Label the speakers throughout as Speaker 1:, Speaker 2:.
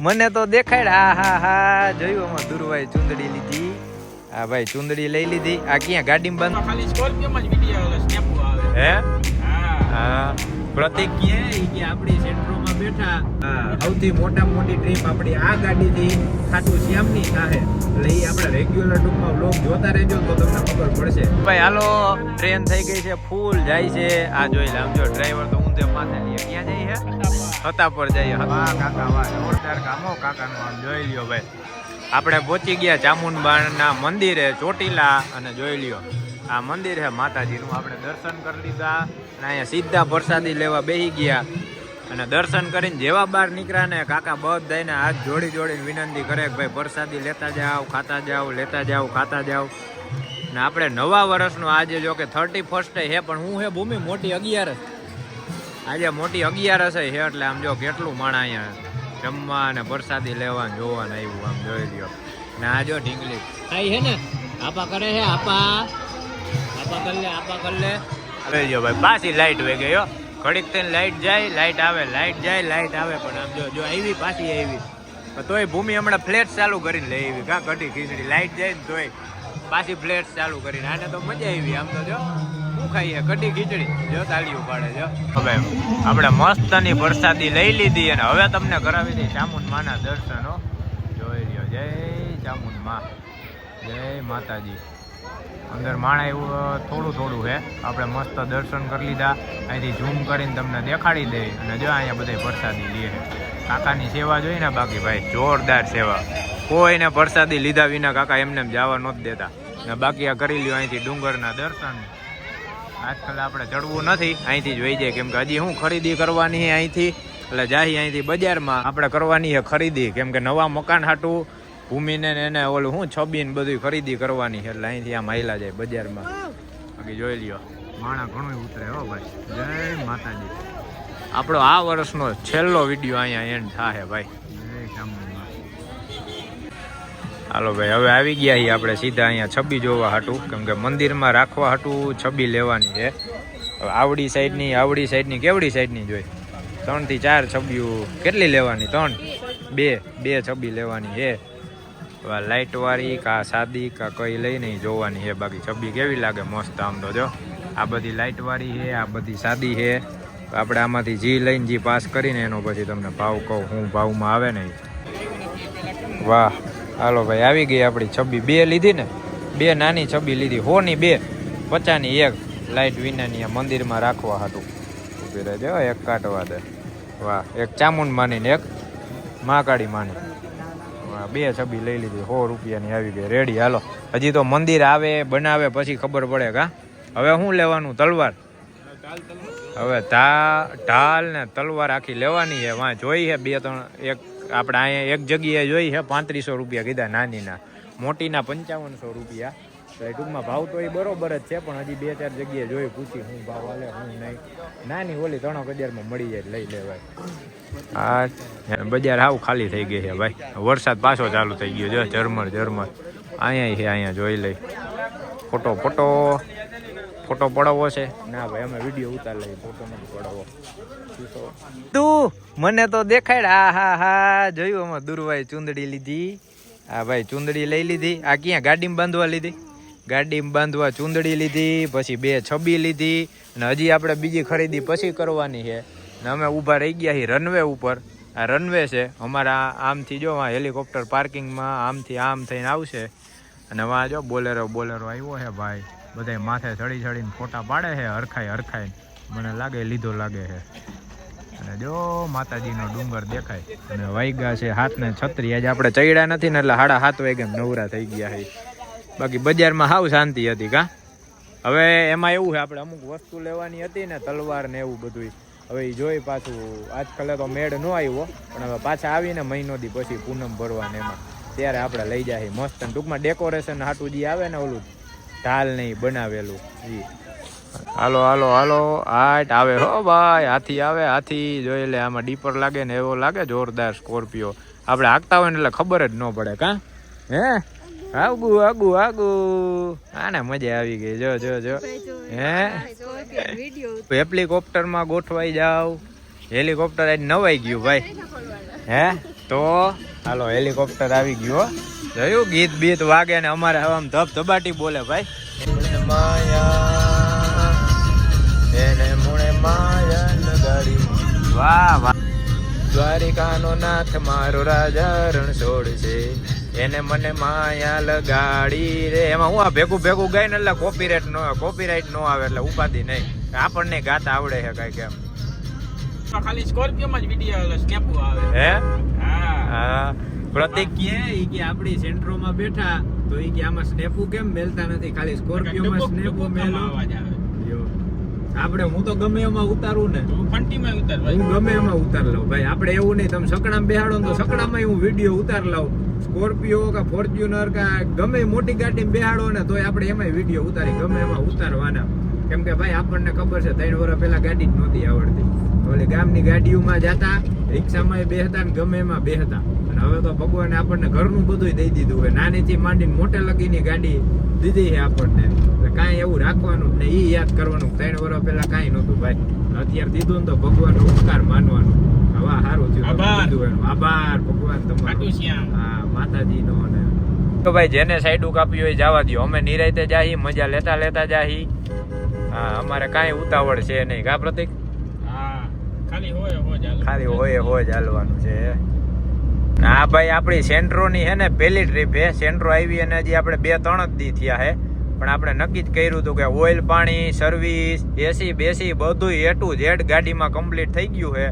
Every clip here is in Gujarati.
Speaker 1: મને તો દેખાડ. હા હા હા જોયું અમાર દુરભાઈ ચુંદડી લીધી. હા ભાઈ ચુંદડી લઈ લીધી. આ ક્યાં ગાડીમાં બંધ?
Speaker 2: ખાલી સ્કોર્પિયોમાં જ વિડિયો સ્નેપ આવે.
Speaker 1: હે
Speaker 2: હા
Speaker 1: હા પ્રતિક કે આપણી સેન્ટ્રોમાં બેઠા સૌથી મોટી ટ્રીપ આપણી આ ગાડીથી ખાટું શ્યામની થાહે. એટલે એ આપણે રેગ્યુલર ટૂંકમાં વ્લોગ જોતા રહેજો તો તમને ખબર પડશે. ભાઈ હાલો ટ્રેન થઈ ગઈ છે ફૂલ જાય છે. આ જોઈ લે આમ જો ડ્રાઈવર તો ઊંધે માથે લે. ક્યાં જાય છે? હતા પર જાય. વાહ કાકા વાહ જોરદાર કામો કાકાનું આમ જોઈ લ્યો ભાઈ. આપણે પહોંચી ગયા ચામુંડબાના મંદિરે ચોટીલા અને જોઈ લ્યો આ મંદિર છે માતાજીનું. આપણે દર્શન કરી લીધા અને અહીંયા સીધા પ્રસાદી લેવા બેસી ગયા અને દર્શન કરીને જેવા બહાર નીકળ્યા ને કાકા બધાને હાથ જોડીને વિનંતી કરે કે ભાઈ પ્રસાદી લેતા જાઓ ખાતા જાઓ લેતા જાઓ ખાતા જાઓ. ને આપણે નવા વર્ષનું આજે જો કે 31 હે પણ હું હે ભૂમિ મોટી 11 આજે મોટી 11 છે એટલે આમ જો કેટલું માણા અહીંયા જમવા અને પ્રસાદી લેવા જોવા ને આવ્યું આમ જોઈ લ્યો. ને આ જો ઢીંગલી આઈ હે ને આપા કરે છે આપા કર લે લઈ જો ભાઈ. પાછી લાઈટ વહી ગઈ હો. ઘડીક થઈને લાઈટ જાય લાઈટ આવે લાઈટ જાય લાઈટ આવે પણ આમ જો આવી પાછી આવી તોય ભૂમિ હમણાં ફ્લેટ ચાલુ કરીને લઈ આવી કા કઢી ખીચડી લાઈટ જાય ને તોય પાછી ફ્લેટ ચાલુ કરીને. આને તો મજા આવી આમ તો જો શું ખાઈએ કઢી ખીચડી જો તાળીઓ પાડે જો. હવે આપણે મસ્તની પ્રસાદી લઈ લીધી અને હવે તમને કરાવી દઈ ચામુંડ માના દર્શનો જોઈ લ્યો. જય ચામુંડ માં જય માતાજી. અંદર માણા એવું થોડું છે. આપણે મસ્ત દર્શન કરી લીધા. અહીંથી ઝૂમ કરીને તમને દેખાડી દે અને જો અહીંયા બધા પ્રસાદી લે છે. કાકાની સેવા જોઈ ને બાકી ભાઈ જોરદાર સેવા. કોઈને પ્રસાદી લીધા વિના કાકા એમને જવા નહોતા દેતા ને બાકી આ કરી લ્યો અહીંથી ડુંગરના દર્શન. આજકાલ આપણે ચડવું નથી અહીંથી જ વહી જાય કેમ કે હજી શું ખરીદી કરવાની છે અહીંથી એટલે જાહી અહીંથી બજારમાં આપણે કરવાની છે ખરીદી કેમ કે નવા મકાન હાટું ભૂમિને એને ઓલું શું છબીને બધું ખરીદી કરવાની છે એટલે અહીંથી આમ હાલ્યા જાય બજારમાં. બાકી જોઈ લ્યો માણા ઘણું ઉતરે હો ભાઈ. જય માતાજી. આપણો આ વર્ષનો છેલ્લો વિડીયો અહીંયા એન્ડ થાય ભાઈ. જય ચામુંડમાં. હાલો ભાઈ હવે આવી ગયા છીએ આપણે સીધા અહીંયા છબી જોવા હાટું કેમ કે મંદિરમાં રાખવા હાટું છબી લેવાની છે. આવડી સાઈડની કેવડી સાઈડની જોઈ 3 થી 4 છબીઓ કેટલી લેવાની? 3 બે છબી લેવાની છે. લાઈટ વાળી કા સાદી કા કઈ લઈને જોવાની છે. બાકી છબી કેવી લાગે મસ્ત આમ તો જો આ બધી લાઈટ વાળી છે આ બધી સાદી છે. આપણે આમાંથી જી લઈને જી પાસ કરીને એનો પછી તમને ભાવ કહું હું ભાવમાં આવે ને. વાહ હાલો ભાઈ આવી ગઈ આપણી છબી. 2 લીધી ને 2 નાની છબી લીધી 100 ની 2 50 ની 1 લાઈટ વિનાની આ મંદિરમાં રાખવા હાટું ઉભી રહેજો. એક કાઢવા દે. વાહ એક ચામુંડ માની ને એક મહાકાળી માની. 2 છબી લઈ લીધી 100 રૂપિયાની આવી ગઈ રેડી. હાલો હજી તો મંદિર આવે બનાવે પછી ખબર પડે કા. હવે શું લેવાનું? તલવાર. હવે ઢાલ ને તલવાર આખી લેવાની છે. વાં જોઈ છે 2 3 એક આપણે અહીંયા એક જગ્યાએ જોઈ છે 3500 રૂપિયા કીધા નાનીના. મોટીના 5500 રૂપિયા. એટલે ટૂંકમાં ભાવ તો એ બરોબર જ છે પણ હજી 2 4 જગ્યાએ જોઈ પૂછી શું ભાવ હાલે શું નહીં. નાની ઓલી 3000માં મળી જાય લઈ લેવાય. હા બજાર હાવ ખાલી થઈ ગઈ છે ભાઈ. વરસાદ પાછો ચાલુ થઈ ગયો જો ઝરમર અહીંયા છે. અહીંયા જોઈ લઈ ફોટો પડાવવો છે ના ભાઈ અમે વિડીયો ઉતાર લઈએ ફોટો નથી પડાવવો. તું મને તો દેખાડ. હા હા હા જોયું અમે દુરભાઈ ચુંદડી લીધી. હા ભાઈ ચુંદડી લઈ લીધી. આ ક્યાં ગાડીમાં બાંધવા લીધી? ગાડીમાં બાંધવા ચુંદડી લીધી પછી 2 છબી લીધી અને હજી આપણે બીજી ખરીદી પછી કરવાની છે. ને અમે ઊભા રહી ગયા છીએ રનવે ઉપર. આ રનવે છે અમારા આમથી જો હેલિકોપ્ટર પાર્કિંગમાં આમથી આમ થઈને આવશે અને વાં જો બોલેરો આવ્યો છે ભાઈ. બધા માથે ચડીને ફોટા પાડે છે હરખાઈ મને લાગે લીધો લાગે છે. અને જો માતાજીનો ડુંગર દેખાય અને વાગ્યા છે 7:36. આજે આપણે ચડ્યા નથી ને એટલે 7:30 વાગ્યા નવરા થઈ ગયા છે. બાકી બજારમાં હાવ શાંતિ હતી કા. હવે એમાં એવું છે આપણે અમુક વસ્તુ લેવાની હતી ને તલવાર ને એવું બધું હવે એ જોઈ પાછું આજકાલે તો મેળ ન આવ્યો પણ હવે પાછા આવીને મહિનો દી પછી પૂનમ ભરવાને એમાં ત્યારે આપણે લઈ જાય મસ્ત. ટૂંકમાં ડેકોરેશન હાટું જે આવે ને ઓલું ઢાલ નહીં બનાવેલું ઈ. હાલો હાટ આવે હો ભાઈ. હાથી જોઈ લે. આમાં ડીપર લાગે ને એવો લાગે જોરદાર સ્કોર્પિયો. આપણે હાંકતા હોય ને એટલે ખબર જ ન પડે કા. હે આગુ આને મજા આવી ગઈ જો હે હેલિકોપ્ટરમાં ગોઠવાઈ જાવ. હેલિકોપ્ટર આજ નવાઈ ગયું ભાઈ. હે તો હાલો હેલિકોપ્ટર આવી ગયું હો. જોયું ગીત બીત વાગે ને અમારે હવે આમ ધબ ધબાટી બોલે ભાઈ. માયા એને મુણે માયા લગાડી. વાહ વાહ. દ્વારિકાનો નાથ મારો રાજા રણ છોડશે એને મને માયા લગાડી રે. એમાં હું આ ભેગું ભેગું ગાય ને એટલે કોપીરાઈટ નો આવે એટલે ઉપાધિ નહીં. આપણને ગાતા આવડે છે કઈ કેમ.
Speaker 2: ખાલી સ્કોર્પિયો માં જ વિડિયો સ્નેપ આવે
Speaker 1: હે
Speaker 2: હા.
Speaker 1: પ્રતિક કે આપડી સેન્ટ્રો માં બેઠા તો ઈ કે આમાં સ્નેપુ કેમ મેલતા નથી, ખાલી સ્કોર્પિયો માં સ્નેપુ મેલો. આપણે હું તો ગમે એમાં ઉતારું ને,
Speaker 2: ફંટીમાં ઉતાર ભાઈ,
Speaker 1: હું ગમે એમાં ઉતાર લઉં ભાઈ. આપણે એવું નહીં, તમે સકડામાં બેહાડો ને તો સકડામાં હું વિડીયો ઉતાર લઉં. સ્કોર્પિયો કે ફોર્ચ્યુનર કે ગમે મોટી ગાડીમાં બેહાડો ને તોય આપણે એમાં વિડીયો ઉતારી, ગમે એમાં ઉતારવાના. કેમ કે ભાઈ આપણને ખબર છે 3 વર્ષ પહેલા ગાડી જ નહોતી આવડતી. ઓલી ગામની ગાડીઓમાં જતા, રિક્ષામાં બેહતા ને ગમે એમાં બેહતા. અને હવે તો ભગવાને આપણને ઘરનું બધું દઈ દીધું હોય. નાનીથી માંડીને મોટે લગીની ગાડી દીધી છે આપણને. કાંઈ એવું રાખવાનું ને ઈ યાદ કરવાનું 3 વર્ષ પહેલા કાંઈ નહોતું ભાઈ. અત્યારે દીધું ને તો ભગવાનનો ઉપકાર માનવાનો. હવે સારું થયું, દીધું એનો આભાર ભગવાન તમારો. હા, માતાજીનો. ને તો ભાઈ જેને સાઈડું કાપ્યું હોય જવા દો, અમે નિરાયતે જાહી, મજા લેતા લેતા જાહી. હા, અમારે કાંઈ ઉતાવળ છે નહીં કા પ્રતિક?
Speaker 2: ખાલી હોય
Speaker 1: જ હાલવાનું છે. હા ભાઈ, આપણી સેન્ટ્રોની હે ને પહેલી ટ્રીપ હે. સેન્ટ્રો આવી અને હજી આપણે 2-3 જ દી થયા હે. પણ આપણે નક્કી જ કર્યું હતું કે ઓઇલ પાણી સર્વિસ એસી બેસી બધું A to Z ગાડીમાં કમ્પ્લીટ થઈ ગયું છે.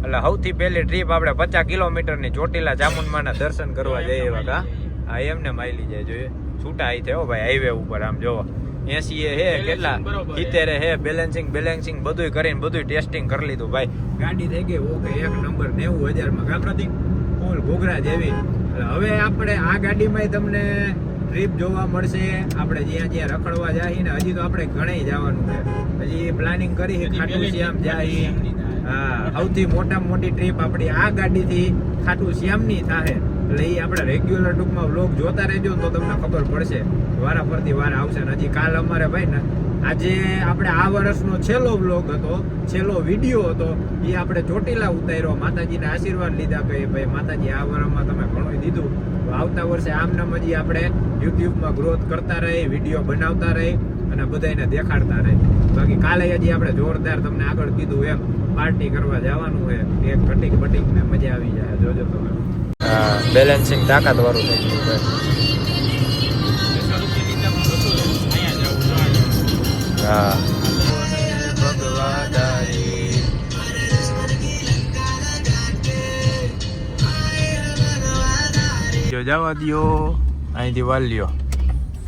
Speaker 1: એટલે સૌથી પહેલી ટ્રીપ આપણે 50 કિલોમીટરની ચોટીલા ચામુંડમાના દર્શન કરવા જઈએ એવા કા. હા, એમને માયલી જાય જોઈએ. છૂટા આવી થયો ભાઈ હાઈવે ઉપર. આમ જોવો 80 હે, કેટલા 70 હે. બેલેન્સિંગ બધું કરીને બધું ટેસ્ટિંગ કરી લીધું ભાઈ. ગાડી થઈ ગઈ ઓકે, 1 નંબર 90,000 માં કાપરાથી ફૂલ ઘોઘરા જેવી. હવે આપણે આ ગાડીમાં તમને ટ્રીપ જોવા મળશે. આપણે જ્યાં રખડવા જાય ને, હજી તો આપણે ઘણે જવાનું છે. હજી પ્લાનિંગ કરી ખાટુ શ્યામ જાય. હા, સૌથી મોટામાં મોટી ટ્રીપ આપણી આ ગાડીથી ખાટુ શ્યામની થાય. એટલે એ આપણે રેગ્યુલર ટૂંકમાં વ્લોગ જોતા રહેજો તો તમને ખબર પડશે. વારા ફરતી વાર આવશે. ને હજી કાલ અમારે ભાઈ ને આજે આપણે આ વર્ષનો છેલ્લો વ્લોગ હતો, છેલ્લો વિડીયો હતો. એ આપણે ચોટીલા ઉતાર્યો, માતાજીના આશીર્વાદ લીધા કે ભાઈ માતાજી આ વર્ષમાં તમે ઘણું દીધું. આવતા વર્ષે આમ નામ હજી આપણે યુટ્યુબમાં ગ્રોથ કરતા રહી, વિડીયો બનાવતા રહી અને બધાને દેખાડતા રહી. બાકી કાલે હજી આપણે જોરદાર તમને આગળ કીધું એમ પાર્ટી કરવા જવાનું છે. એક કટિંગ બટિંગ ને મજા આવી જાય, જોજો તમે. હા, બેલેન્સિંગ તાકાત વાળું થઈ ગયું ભાઈ. હા, જવા દો અહીંથી વાલ્યો.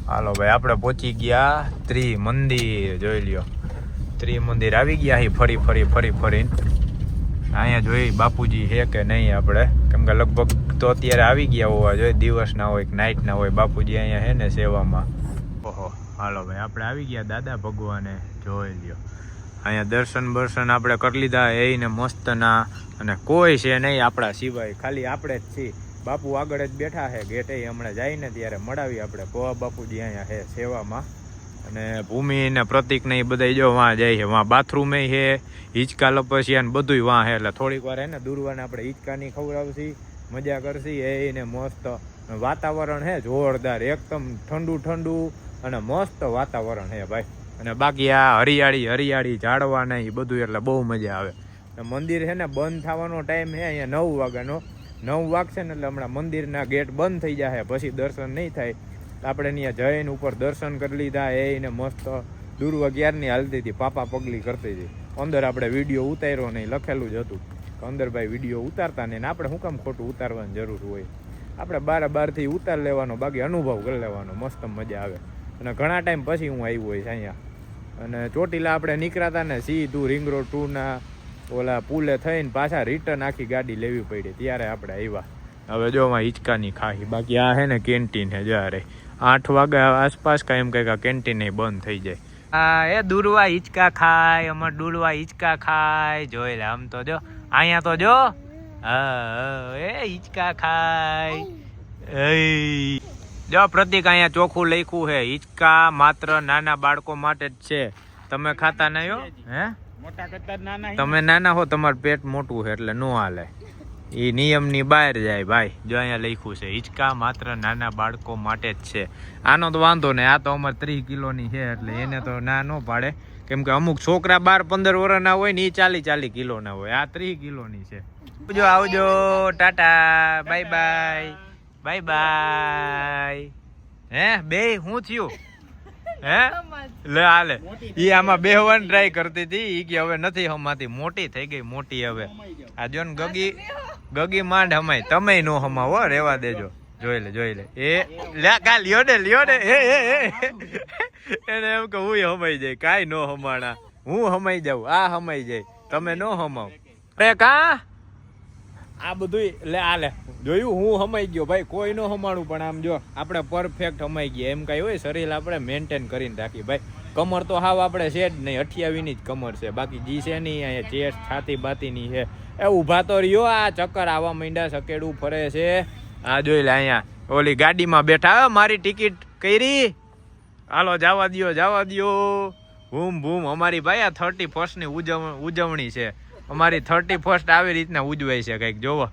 Speaker 1: હાલો ભાઈ, આપણે પહોંચી ગયા ત્રિમંદિર. જોઈ લ્યો, ત્રિમંદિર આવી ગયા. અહીં ફરીને અહીંયા જોઈ બાપુજી છે કે નહીં આપણે, કેમ કે લગભગ તો અત્યારે આવી ગયા હોવા જોઈએ. દિવસના હોય કે નાઇટના હોય. બાપુજી અહીંયા છે ને સેવામાં. ઓહો, હાલો ભાઈ, આપણે આવી ગયા દાદા ભગવાને. જોઈ લ્યો, અહીંયા દર્શન આપણે કરી લીધા એને મસ્તના. અને કોઈ છે નહીં આપણા સિવાય, ખાલી આપણે જ છીએ. બાપુ આગળ જ બેઠા છે ગેટે. હમણાં જઈને ત્યારે મળાવી આપણે. પોવા બાપુજી અહીંયા છે સેવામાં. અને ભૂમિ ને પ્રતિક ને એ બધા જો વાં જાય છે. વાં બાથરૂમ છે, હિંચકા લપસ્યા ને બધું વાં છે. એટલે થોડીક વાર એને દૂરવાને આપણે હિંચકાની ખવડાવશી, મજા કરશી. એને મસ્ત વાતાવરણ છે જોરદાર, એકદમ ઠંડુ અને મસ્ત વાતાવરણ છે ભાઈ. અને બાકી આ હરિયાળી ઝાડવા ને એ બધું, એટલે બહુ મજા આવે. મંદિર છે ને બંધ થવાનો ટાઈમ છે અહીંયા 9 વાગ્યાનો. 9 વાગશે ને એટલે હમણાં મંદિરના ગેટ બંધ થઈ જાય, પછી દર્શન નહીં થાય. આપણે ત્યાં જઈને ઉપર દર્શન કરી લીધા. એને મસ્ત દૂરવા ક્યારની હાલતી હતી, પાપા પગલી કરતી હતી. અંદર આપણે વિડીયો ઉતાર્યો નહીં, લખેલું જ હતું કે અંદર ભાઈ વિડીયો ઉતારતા નહીં. આપણે શું કામ ખોટું ઉતારવાની જરૂર હોય? આપણે બારથી ઉતાર લેવાનો, બાકી અનુભવ કરી લેવાનો. મસ્ત મજા આવે. અને ઘણા ટાઈમ પછી હું આવ્યો હોય અહીંયા. અને ચોટીલા આપણે નીકળ્યા ને સીધું રિંગ રોડ 2ના ઓલા પુલે થઈને પાછા રિટર્ન આખી ગાડી લેવી પડી, ત્યારે આપણે આવ્યા. હવે જો માં હિંચકાની ખાહી. બાકી આ હે ને કેન્ટીન હે. જ્યારે 8 વાગ્યા આસપાસ કાંઈ એમ કંઈક આ કેન્ટીન બંધ થઈ જાય. હા, એ દૂરવા હિંચકા ખાય, અમારે દૂરવા હિંચકા ખાય. જોઈ લે, આમ તો જો અહીંયા તો જો એ હિંચકા ખાય. જો પ્રતિક અહીંયા ચોખ્ખું લખ્યું છે, હિંચકા માત્ર નાના બાળકો માટે જ છે. તમે ખાતા નહીં હો? હે,
Speaker 2: મોટા કરતા નાના.
Speaker 1: તમે નાના હો, તમારું પેટ મોટું છે એટલે નો હાલે. એ નિયમની બહાર જાય ભાઈ. જો અહીંયા લખ્યું છે હિંચકા માત્ર નાના બાળકો માટે જ છે. આનો તો વાંધો નહીં, આ તો અમારે 30 કિલોની છે એટલે એને તો ના ન પાડે, કેમ કે અમુક છોકરા 12-15 વર્ષના હોય ને એ 40 કિલોના હોય. આ 30 કિલોની છે. આવજો આવજો, Tata, bye bye, bye bye. હે બે શું થયું હે? લે હાલે ઈ આમાં બેહવાની ટ્રાય કરતી હતી, ઈ કે હવે નથી હમાતી, મોટી થઈ ગઈ મોટી હવે. આ જો ને ગગી માંડ હમાય, તમે નો હમાવો, રેવા દેજો. જોઈ લે એ લે કા લ્યો ને એને એમ કે હું હમાઈ જાય, કાઈ નો હમાણા, હું હમાઈ જાઉં, આ હમાઈ જાય, તમે નો હમાવ. અરે કા આ બધું લે જોયું, હું હમાઈ ગયો ભાઈ, કોઈ નો હમાણું, પણ આમ જો આપણે પરફેક્ટ હમાઈ ગયા. એમ કઈ હોય, શરીર આપણે મેન્ટેન કરીને રાખી ભાઈ. કમર તો હાવ આપણે છે જ નહીં, 28 ની જ કમર છે, બાકી જી છે નહીં. અહીંયા ચેસ્ટ છાતી બાતીની છે. એ ઊભા તો રહ્યો, આ ચક્કર આવવા માંડ્યા, સકેડું ફરે છે. આ જોઈ લે અહીંયા ઓલી ગાડીમાં બેઠા, મારી ટિકિટ કરી, હાલો જવા દ્યો. ભૂમ અમારી ભાઈ આ 31st ની ઉજવણી છે. અમારી 31st આવી રીતના ઉજવાય છે કંઈક. જોવો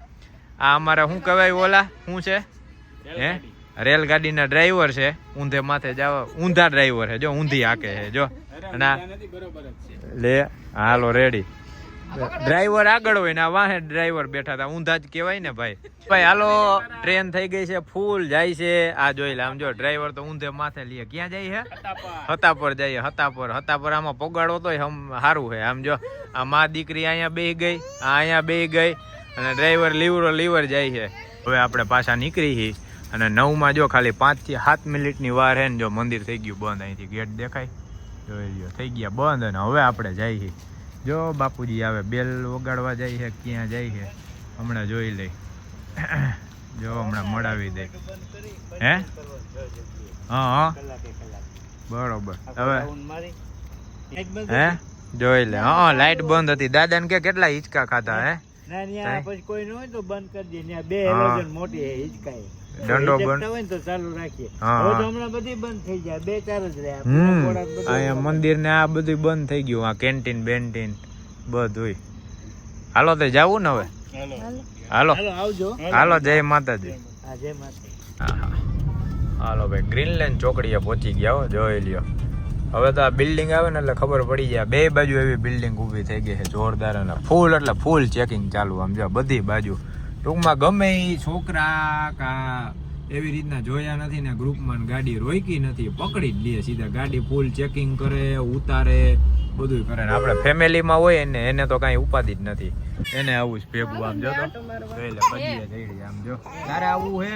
Speaker 1: આ અમારા શું કહેવાય, ઓલા શું છે હે, રેલગાડીના ડ્રાઈવર છે. ઊંધે માથે જવા, ઊંધા ડ્રાઈવર છે, જો ઊંધી હાકે છે જો. અને લે હાલો રેડી, ડ્રાઈવર આગળ હોય ને આ વાહે ડ્રાઈવર બેઠા હતા, ઊંધા જ કહેવાય ને ભાઈ. હાલો ટ્રેન થઈ ગઈ છે, ફૂલ જાય છે. આ જોઈ લે, આમ જો ડ્રાઈવર તો ઊંધે માથે લે. ક્યાં જાય છે? હતાપર જાય. હતાપર આમાં પોગાડો તો સારું છે. આમ જો આ માં દીકરી અહીંયા બેહી ગઈ, આ અહીંયા બેહી ગઈ, અને ડ્રાઈવર લીવર જાય છે. હવે આપણે પાછા નીકળી છીએ, અને 9માં જો ખાલી 5 થી 7 મિનિટની વાર છે ને, જો મંદિર થઈ ગયું બંધ. અહીંથી ગેટ દેખાય, જોઈ લ્યો થઈ ગયા બંધ. અને હવે આપણે જઈએ છીએ, જો બાપુજી આવે, બેલ વગાડવા જાય છે, ક્યાં જાય છે હમણાં જોઈ લઈ. જો હમણાં મળાવી દે. હે હા બરોબર. હવે હે જોઈ લે. હા લાઈટ બંધ હતી. દાદા ને કે કેટલા હિંચકા ખાતા હે?
Speaker 3: પછી કોઈ ન હોય તો બંધ કરી દે. બે હેલોજન મોટી હિંચકા
Speaker 1: દંડો બંધ
Speaker 3: હોય તો ચાલુ રાખીએ. હમણાં બધી બંધ થઈ જાય, 2-4 જ રહ્યા.
Speaker 1: અહીંયા મંદિર ને આ બધું બંધ થઈ ગયું. આ કેન્ટીન બેન્ટીન બધું. હાલો તો જાવું ને હવે. હાલો
Speaker 3: આવજો.
Speaker 1: હાલો જય માતાજી.
Speaker 3: જય માતાજી.
Speaker 1: હાલો ભાઈ ગ્રીનલેન્ડ ચોકડીએ પહોંચી ગયા હો, જોઈ લ્યો. હવે તો આ બિલ્ડિંગ આવે ને એટલે ખબર પડી જાય. બે બાજુ એવી બિલ્ડિંગ ઊભી થઈ ગઈ છે જોરદાર, અને ફૂલ એટલે ફૂલ ચેકિંગ ચાલુ. આમ જો બધી બાજુ. ટૂંકમાં ગમે એ છોકરા કા એવી રીતના જોયા નથી ને ગ્રુપમાં, ગાડી રોકી નથી, પકડી જ લે સીધા. ગાડી ફૂલ ચેકિંગ કરે, ઉતારે, બધું કરે. ને આપણે ફેમિલીમાં હોય ને એને તો કાંઈ ઉપાધિ જ નથી, એને આવું જ ભેગું. આમ જો તો જોઈ લે પડીએ જઈ. આમ જો તારે આવું હે.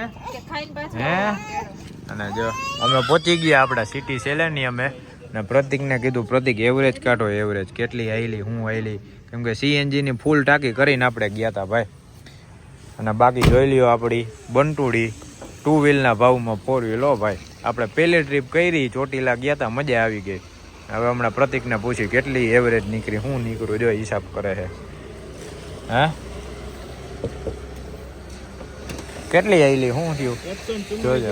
Speaker 1: અને જો અમે પહોંચી ગયા આપણા સિટી સેલેની. અમે ને પ્રતિકને કીધું, પ્રતિક એવરેજ કાઢો, એવરેજ કેટલી આવેલી, હું આવેલી, કેમ કે CNG ની ફૂલ ટાંકી કરીને આપણે ગયા હતા ભાઈ. અને બાકી જોઈ લ્યો આપણી બંટુડી 2 વ્હીલના ભાવમાં 4 વ્હીલ. હો ભાઈ આપણે પહેલી ટ્રીપ કરી, ચોટીલા ગયા હતા, મજા આવી ગઈ. હવે હમણાં પ્રતિકને પૂછ્યું કેટલી એવરેજ નીકળી, હું નીકળું, જો હિસાબ કરે છે. હા કેટલી આવેલી, શું થયું જોજો.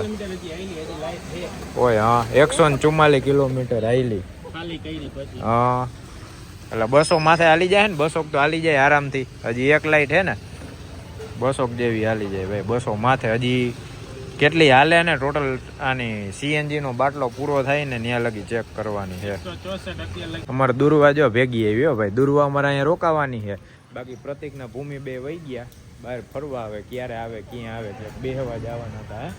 Speaker 1: ઓય હા 144 કિલોમીટર આવેલી. હા એટલે 200 માથે હાલી જાય ને, 200 તો હાલી જાય આરામથી. હજી એક લાઈટ હે ને 200 જેવી હાલી જાય ભાઈ. 200 માથે હજી કેટલી હાલે ને ટોટલ. આની CNG નો બાટલો પૂરો થાય ને ત્યાં લગી ચેક કરવાની છે. અમારે દુર્વા જો ભેગી આવી હો ભાઈ. દુર્વા અમારે અહીંયા રોકાવાની છે. બાકી પ્રતિકના ભૂમિ બે વહી ગયા બહાર ફરવા. આવે ક્યારે આવે ક્યાં આવે છે, બેહવા જવાના હતા.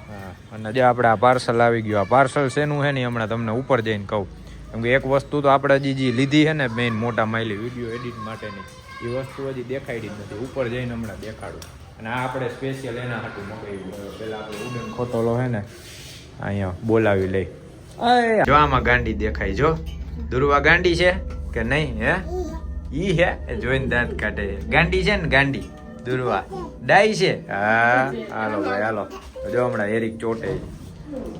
Speaker 1: હા અને જે આપણે આ પાર્સલ આવી ગયું. આ પાર્સલ શેનું છે ને હમણાં તમને ઉપર જઈને કહું, કેમ કે એક વસ્તુ તો આપણે જે લીધી છે ને મેઇન મોટા માઇલી વિડીયો એડિટ માટેની, એ વસ્તુ હજી દેખાડી જ નથી. ઉપર જઈને હમણાં દેખાડું. અને આ આપણે સ્પેશિયલ એના હાટું મગાવ્યું. પેલા આપણે ઉડન ખોટોલો છે ને અહીંયા બોલાવી લઈ. જો આમાં ગાંડી દેખાય, જો દુર્વા ગાંડી છે કે નહીં? હે ઈ હે જોઈને દાંત કાઢે. ગાંડી છે ને ગાંડી દુર્વા ડાઈ છે. હા હાલો ભાઈ હાલો. જો હમણાં એરિક ચોટે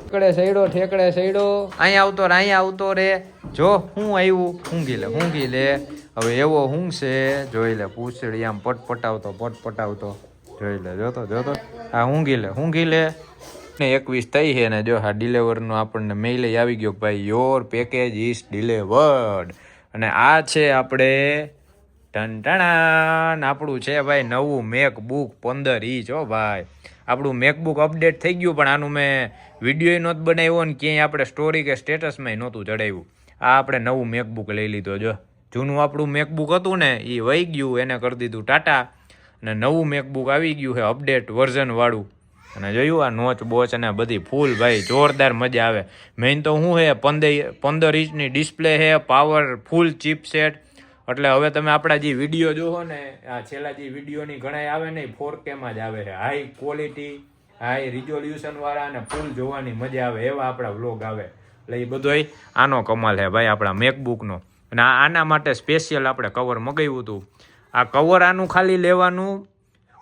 Speaker 1: ઠેકડે સૈડો અહીંયા આવતો રે. જો હું આવ્યું, ઊંઘી લે. હવે એવો ઊંઘશે જોઈ લે. પૂછડી આમ પટપટાવતો જોઈ લે. જોતો હા ઊંઘી લે. ને 21 થઈ છે ને જો હા ડિલિવરનો આપણને મેઇલ આવી ગયો ભાઈ, યોર પેકેજ ઇઝ ડિલિવર્ડ. અને આ છે આપણે ટન આપણું છે ભાઈ નવું મેકબુક 15 ઇંચ હો ભાઈ. આપણું મેકબુક અપડેટ થઈ ગયું, પણ આનું મેં વિડીયો નહોતું બનાવ્યો ને ક્યાંય આપણે સ્ટોરી કે સ્ટેટસમાં નહોતું ચડાવ્યું. આ આપણે નવું મેકબુક લઈ લીધો. જો જૂનું આપણું મેકબુક હતું ને એ વહી ગયું, એને કરી દીધું ટાટા, અને નવું મેકબુક આવી ગયું છે અપડેટ વર્ઝન વાળું. અને જોયું આ નોચ બોચ અને બધી ફૂલ ભાઈ જોરદાર મજા આવે. મેઇન તો શું છે 15 ઇંચની ડિસ્પ્લે છે, પાવર ફૂલ ચિપસેટ. એટલે હવે તમે આપણા જે વિડીયો જોવો ને, આ છેલ્લા જે વિડીયોની ઘણા આવે ને 4Kમાં જ આવે છે. હાઈ ક્વોલિટી, હાઈ રિઝોલ્યુશન વાળા અને ફૂલ જોવાની મજા આવે એવા આપણા વ્લોગ આવે. એટલે એ બધોય આનો કમાલ છે ભાઈ આપણા મેકબુકનો. અને આના માટે સ્પેશિયલ આપણે કવર મગાવ્યું હતું. આ કવર આનું ખાલી લેવાનું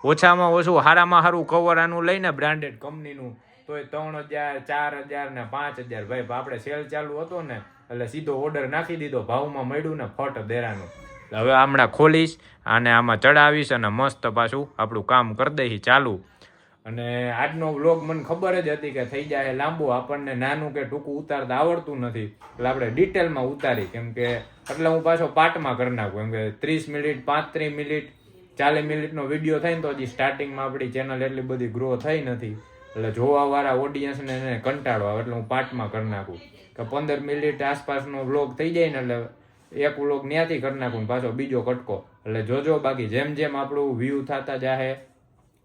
Speaker 1: ઓછામાં ઓછું સારામાં સારું કવર આનું લઈને બ્રાન્ડેડ કંપનીનું તોય 3000, 4000 ને 5000. ભાઈ આપણે સેલ ચાલુ હતો ને એટલે સીધો ઓર્ડર નાખી દીધો, ભાવમાં મળ્યું ને ફટ દેરાનું. હવે હમણાં ખોલીશ અને આમાં ચડાવીશ અને મસ્ત પાછું આપણું કામ કરી દઈશ ચાલુ. અને આજનો વ્લોગ મને ખબર જ હતી કે થઈ જાય લાંબુ, આપણને નાનું કે ટૂંકું ઉતારતા આવડતું નથી, એટલે આપણે ડિટેલમાં ઉતારી. કેમ કે એટલે હું પાછો પાર્ટમાં કરી નાખું. કેમ કે 30 મિનિટ 35 મિનિટ 40 મિનિટનો વિડીયો થાય ને તો હજી સ્ટાર્ટિંગમાં આપણી ચેનલ એટલી બધી ગ્રો થઈ નથી, એટલે જોવાવાળા ઓડિયન્સને એને કંટાળો આવે, એટલે હું પાર્ટમાં કરી નાખું કે 15 મિનિટ આસપાસનો વ્લોગ થઈ જાય ને એટલે એક વ્લોગ ત્યાંથી કરી નાખું ને પાછો બીજો કટકો. એટલે જોજો, બાકી જેમ જેમ આપણું વ્યૂ થતા જાહે,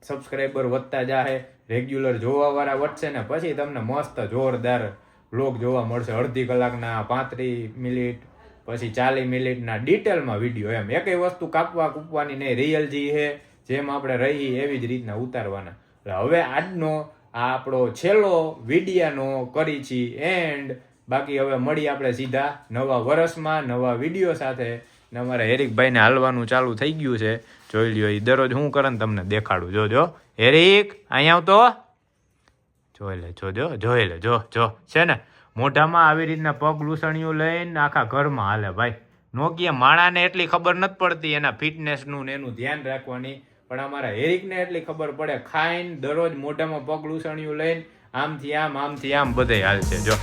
Speaker 1: સબસ્ક્રાઈબર વધતા જાહે, રેગ્યુલર જોવાવાળા વધશે ને પછી તમને મસ્ત જોરદાર વ્લોગ જોવા મળશે. અડધી કલાકના, 35 મિનિટ, પછી 40 મિનિટના ડિટેલમાં વિડીયો. એમ એકઈ વસ્તુ કૂપવાની નહીં, રિયલ જે છે જેમ આપણે રહી એવી જ રીતના ઉતારવાના. એટલે હવે આજનો આ આપણો છેલ્લો વિડીયાનો કરી છીએ એન્ડ. બાકી હવે મળી આપણે સીધા નવા વર્ષમાં નવા વિડીયો સાથે. ને અમારા હેરિકભાઈને હાલવાનું ચાલુ થઈ ગયું છે, જોઈ લ્યો. એ દરરોજ શું કરે ને તમને દેખાડું. જોજો હેરિક, અહીંયા આવતો, જોઈ લે, જોઈ લે, જો છે ને મોઢામાં આવી રીતના પગ લૂસણીઓ લઈને આખા ઘરમાં હાલે ભાઈ. નોકિયા માણાને એટલી ખબર નથી પડતી એના ફિટનેસનું ને એનું ધ્યાન રાખવાની, પણ અમારા હેરિકને એટલી ખબર પડે, ખાઈને દરરોજ મોઢામાં પગ લૂસણીઓ લઈને આમથી આમ બધે હાલ છે. જો